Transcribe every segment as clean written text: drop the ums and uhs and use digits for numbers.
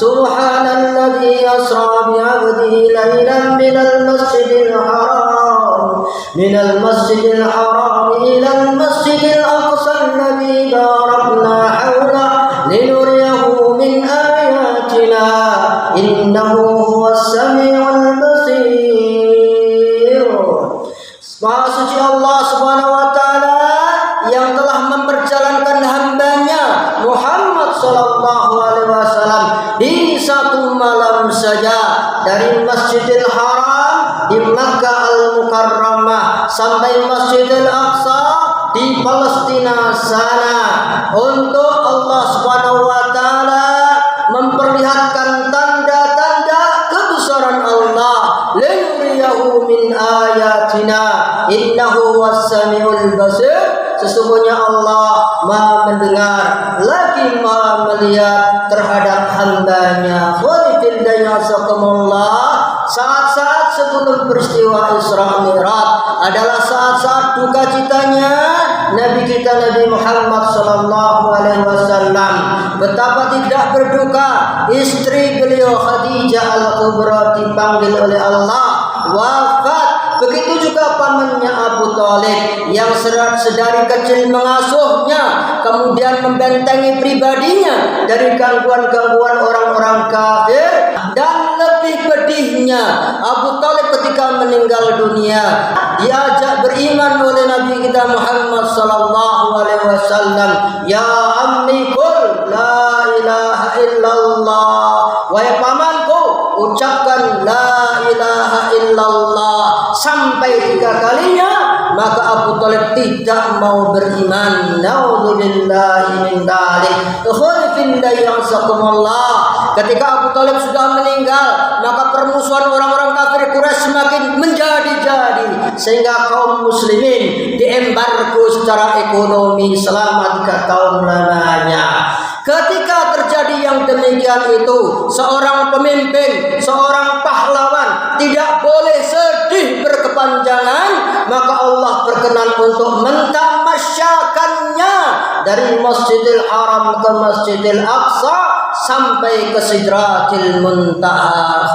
Subhanalladzi asra bi 'abdihi lailan minal masjidil haram ilal masjidil aqsa alladzi barakna hawla linuriyahu min ayatina innahu huwas samiul basir. Maha suci Allah Subhanahu wa taala yang telah memperjalankan hambanya Muhammad sallallahu alaihi wasallam di satu malam saja dari Masjidil Haram di Makkah Al-Mukarramah sampai Masjidil Aqsa di Palestina sana untuk Allah Subhanahu wa taala memperlihatkan tanda-tanda kebesaran Allah, linuriyahu min ayatina innahu was-samiul basir. Sesungguhnya Allah Maha mendengar lagi Maha melihat terhadap hambanya. Saat-saat sebelum peristiwa Isra Mi'raj adalah saat-saat duka citanya Nabi kita Nabi Muhammad sallallahu alaihi wasallam. Betapa tidak berduka istri beliau Khadijah Al-Kubra dipanggil oleh Allah wafat. Begitu juga pamannya Abu Thalib yang sedari kecil mengasuhnya, kemudian membentengi pribadinya dari gangguan-gangguan orang-orang kafir. Dan lebih pedihnya Abu Thalib ketika meninggal dunia diajak beriman oleh Nabi kita Muhammad sallallahu alaihi wasallam. Ya ammi qul la ilaha illallah. Wahai pamanku, ucapkan la ilaha illallah sampai 3 kalinya. Maka Abu Thalib tidak mau beriman. Naudzubillahi min dzalik. Ketika Abu Thalib sudah meninggal, maka permusuhan orang-orang kafir Quraisy semakin menjadi-jadi sehingga kaum muslimin diembargo secara ekonomi selama 3 tahun lamanya. Ketika terjadi yang demikian itu, seorang pemimpin, seorang pahlawan tidak boleh sedih berkepanjangan, maka Allah berkenan untuk mentamasyakannya dari Masjidil Haram ke Masjidil Aqsa sampai ke Sidratil Muntaha.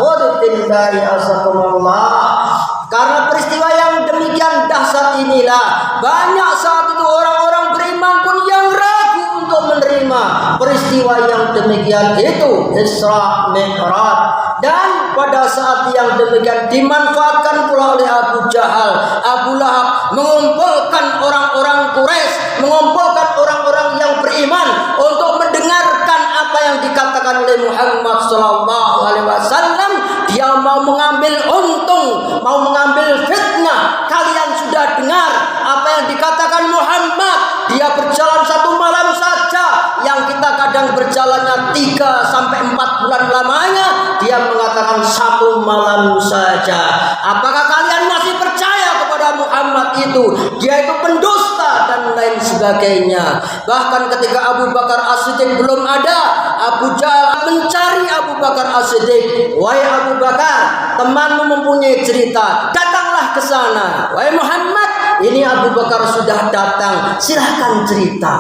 Karena peristiwa yang demikian dahsyat inilah, banyak saat itu orang-orang beriman pun yang ragu untuk menerima peristiwa yang demikian itu, Isra Mi'raj. Dan pada saat yang demikian dimanfaatkan pula oleh Abu Jahal, Abu Lahab, mengumpulkan orang-orang Quraisy, mengumpulkan orang-orang yang beriman untuk mendengarkan apa yang dikatakan oleh Muhammad sallallahu alaihi wasallam. Dia mau mengambil untung, mau mengambil fitnah. Kalian sudah dengar apa yang dikatakan Muhammad. Dia berjalan 1 malam saja, yang kita kadang berjalannya 3 sampai 4 bulan lamanya. Dia mengatakan 1 malam saja. Apakah kalian masih percaya kepada Muhammad itu? Dia itu pendusta dan lain sebagainya. Bahkan ketika Abu Bakar As-Siddiq belum ada, Abu Jahal mencari Abu Bakar As-Siddiq. Wahai Abu Bakar, temanmu mempunyai cerita, datanglah ke sana. Wahai Muhammad, ini Abu Bakar sudah datang, silahkan cerita.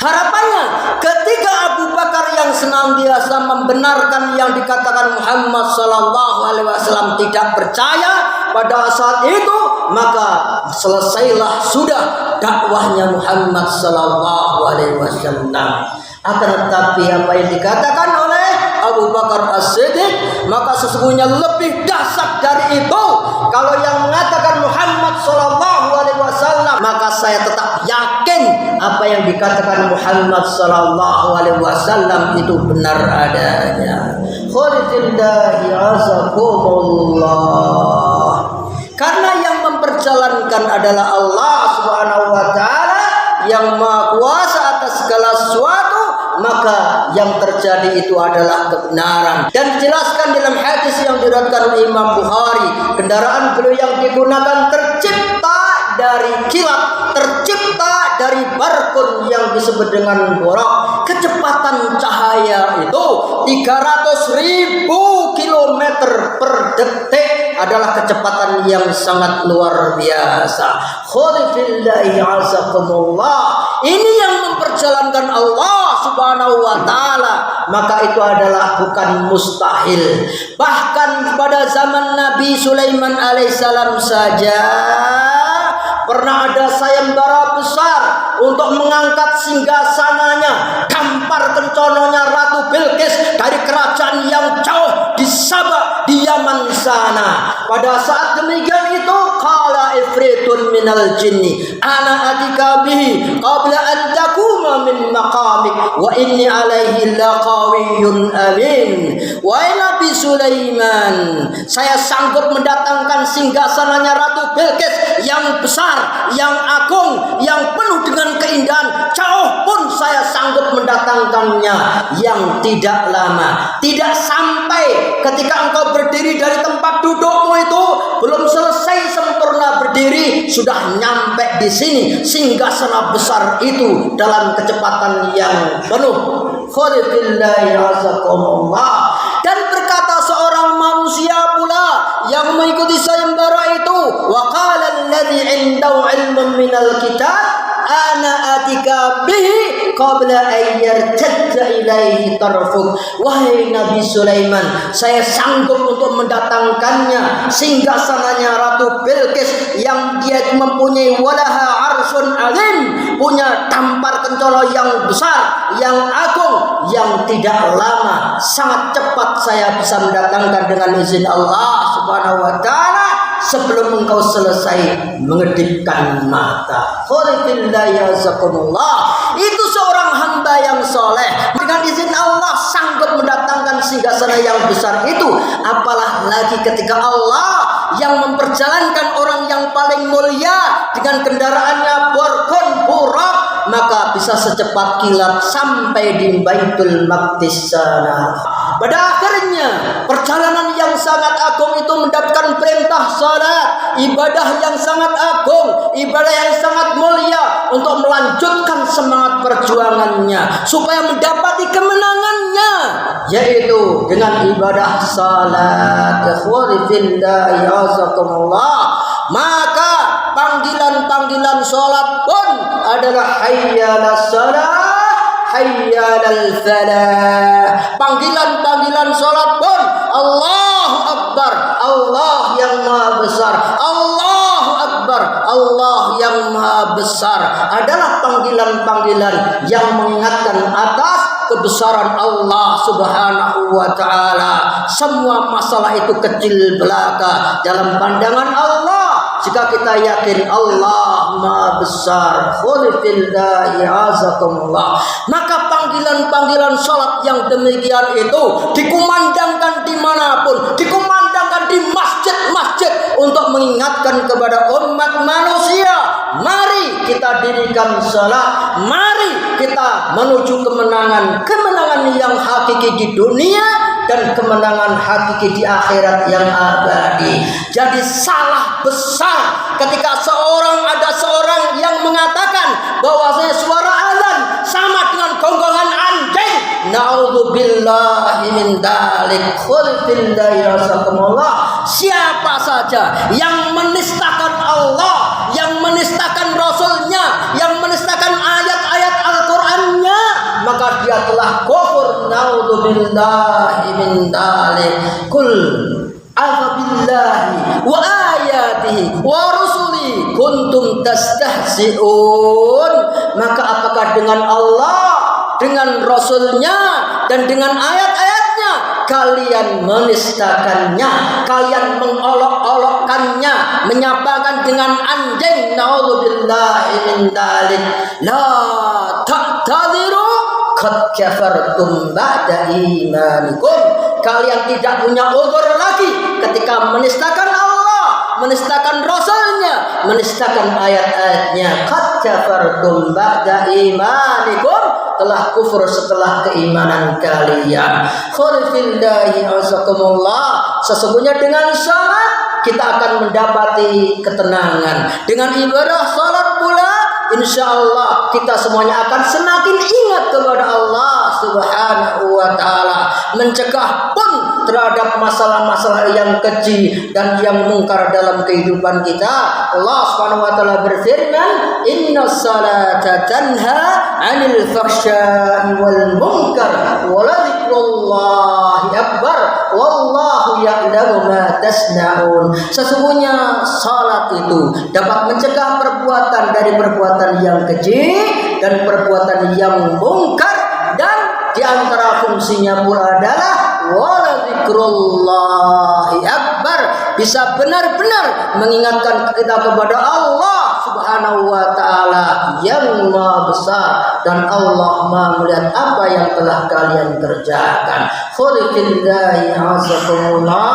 Harapannya ketika Abu Bakar yang senantiasa membenarkan yang dikatakan Muhammad sallallahu alaihi wasallam tidak percaya pada saat itu, maka selesailah sudah dakwahnya Muhammad sallallahu alaihi wasallam. Akan tetapi apa yang dikatakan oleh Abu Bakar As-Siddiq, maka sesungguhnya lebih dahsyat dari itu. Kalau yang mengatakan Muhammad sallallahu alaihi wasallam, maka saya tetap yakin apa yang dikatakan Muhammad sallallahu alaihi wasallam itu benar adanya. Kholifillahi azakumullah. Karena yang memperjalankan adalah Allah Subhanahu wa taala yang Maha Kuasa atas segala sesuatu, maka yang terjadi itu adalah kebenaran. Dan dijelaskan dalam hadis yang diriwayatkan oleh Imam Bukhari, kendaraan beliau yang digunakan tercipta dari kilat, tercipta dari barkun yang disebut dengan borok. Kecepatan cahaya itu 300.000 kilometer per detik, adalah kecepatan yang sangat luar biasa. Kholifillahi azakumullah. Ini yang memperjalankan Allah Subhanahu wa taala, maka itu adalah bukan mustahil. Bahkan pada zaman Nabi Sulaiman alaihissalam saja pernah ada sayembara besar untuk mengangkat singgasananya, tampar kencononya Ratu Bilqis dari kerajaan yang jauh di Sabah, di Yaman sana. Pada saat demikian itu, qala ifritun minal jinni ana atika bihi qabla an takuma min maqamik wa inni alaihi laqawiyyun amin. Wahai Nabi Sulaiman, saya sanggup mendatangkan singgasananya Ratu Bilqis yang besar, yang agung, yang penuh dengan keindahan. Jauh pun saya sanggup mendatangkannya yang tidak lama. Tidak sampai ketika engkau berdiri dari tempat dudukmu itu, belum selesai sempurna berdiri, sudah nyampe di sini singgasana besar itu dalam kecepatan yang penuh. Dan berkata seorang manusia pula yang mengikuti sayembara itu, wa qala alladhi 'indahu 'ilmun minal kitab ana atika bihi qabla an yartadda ilaihi tarfuk. Wahai Nabi Sulaiman, saya sanggup untuk mendatangkannya singgasananya Ratu Bilqis yang dia mempunyai walaha arsyun azim, punya tampar kencana yang besar, yang agung, yang tidak lama. Sangat cepat saya bisa mendatangkan dengan izin Allah Subhanahu wa taala sebelum engkau selesai mengedipkan mata. Itu seorang hamba yang soleh, dengan izin Allah sanggup mendatangkan singgasana yang besar itu. Apalah lagi ketika Allah yang memperjalankan orang yang paling mulia dengan kendaraannya Burqun Burak, maka bisa secepat kilat sampai di Baitul Maqdis sana. Pada akhirnya perjalanan yang sangat agung itu mendapatkan perintah salat, ibadah yang sangat agung, ibadah yang sangat mulia, untuk melanjutkan semangat perjuangannya supaya mendapati kemenangannya, yaitu dengan ibadah salat. Maka panggilan-panggilan salat pun adalah hayyalas salat, hayyalal falah. Panggilan-panggilan salat pun Allahu Akbar, Allah yang Maha Besar, Allahu Akbar, Allah yang Maha Besar, adalah panggilan-panggilan yang mengingatkan atas kebesaran Allah Subhanahu wa taala. Semua masalah itu kecil belaka dalam pandangan Allah jika kita yakin Allah Maha Besar. Maka panggilan-panggilan salat yang demikian itu dikumandangkan dimanapun, dikumandangkan di masjid-masjid untuk mengingatkan kepada umat manusia, mari kita dirikan salat, mari kita menuju kemenangan yang hakiki di dunia dan kemenangan hakiki di akhirat yang abadi. Jadi salah besar ketika ada seorang yang mengatakan bahwasanya suara azan sama dengan gonggongan anjing. Na'udzubillahi min dzalik. Siapa saja yang menistakan Allah, yang menistakan Rasulnya, yang menistakan ayat-ayat Al-Qur'annya, maka dia telah kufur. Na'udzubillahi min dzalik. Kul afabillahi wa ayatihi wa rusuli kuntum tastahzi'un. Maka apakah dengan Allah, dengan Rasulnya, dan dengan ayat-ayatnya kalian menistakannya, kalian mengolok-olokkannya, menyapakan dengan anjing? Na'udzubillahi min dzalik. La ta'tadiru qad kafartum ba'da imanikum. Kalian tidak punya uzur lagi ketika menistakan Allah, menistakan Rasulnya, menistakan ayat-ayatnya. Qad kafartum ba'da imanikum, telah kufur setelah keimanan kalian. Khalifillahi azakumullah. Sesungguhnya dengan salat kita akan mendapati ketenangan. Dengan ibadah salat pula, insya Allah kita semuanya akan semakin ingat kepada Allah Subhanahu wa taala, mencegah pun terhadap masalah-masalah yang keji dan yang mungkar dalam kehidupan kita. Allah Subhanahu wa taala berfirman, "Innas salata tanha 'anil fahsya'i wal munkar wa la dzikrullahi akbar wallahu ya'lamu ma tasna'un." Sesungguhnya salat itu dapat mencegah perbuatan dari perbuatan yang keji dan perbuatan yang mungkar, dan di antara fungsinya pula adalah wala dzikrullahi akbar, bisa benar-benar mengingatkan kita kepada Allah Subhanahu wa taala yang Maha besar, dan Allah Maha melihat apa yang telah kalian kerjakan. Khudhillahi azakumullah.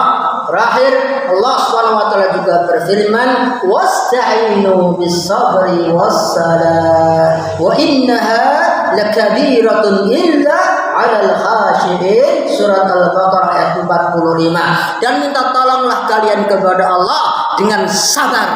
Terakhir, Allah Subhanahu wa taala juga berfirman, "Wasta'inu bis-sabri was-salah wa innaha lakabiratun illa 'alal khashi'in." Surat Al-Baqarah ayat 45. Dan minta tolonglah kalian kepada Allah dengan sabar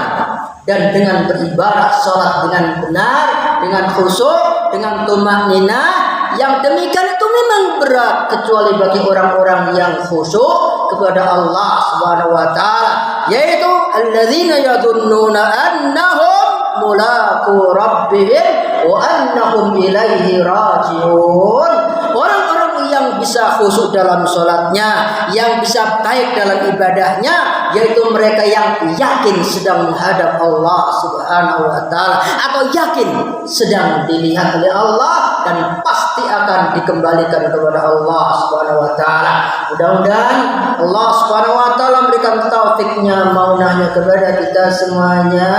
dan dengan beribadah salat dengan benar, dengan khusyuk, dengan tumakninah. Yang demikian itu memang berat kecuali bagi orang-orang yang khusyuk kepada Allah Subhanahu wa taala, yaitu alladzina yadhunnuna annahum mulaqu rabbihim wa annahum ilaihi raji'un. Orang-orang yang bisa khusyuk dalam salatnya, yang bisa baik dalam ibadahnya, yaitu mereka yang yakin sedang menghadap Allah Subhanahu wa taala, atau yakin sedang dilihat oleh Allah dan pasti akan dikembalikan kepada Allah Subhanahu wa taala. Mudah-mudahan Allah Subhanahu wa taala memberikan taufiknya, maunahnya kepada kita semuanya,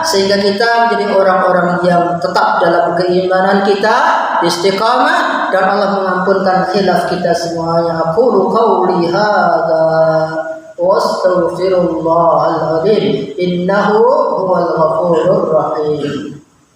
sehingga kita menjadi orang-orang yang tetap dalam keimanan kita, istiqamah, dan Allah mengampunkan khilaf kita semuanya. Aqulu qawli hadza wa astaghfirullahal azim innahu huwal ghafurur rahim.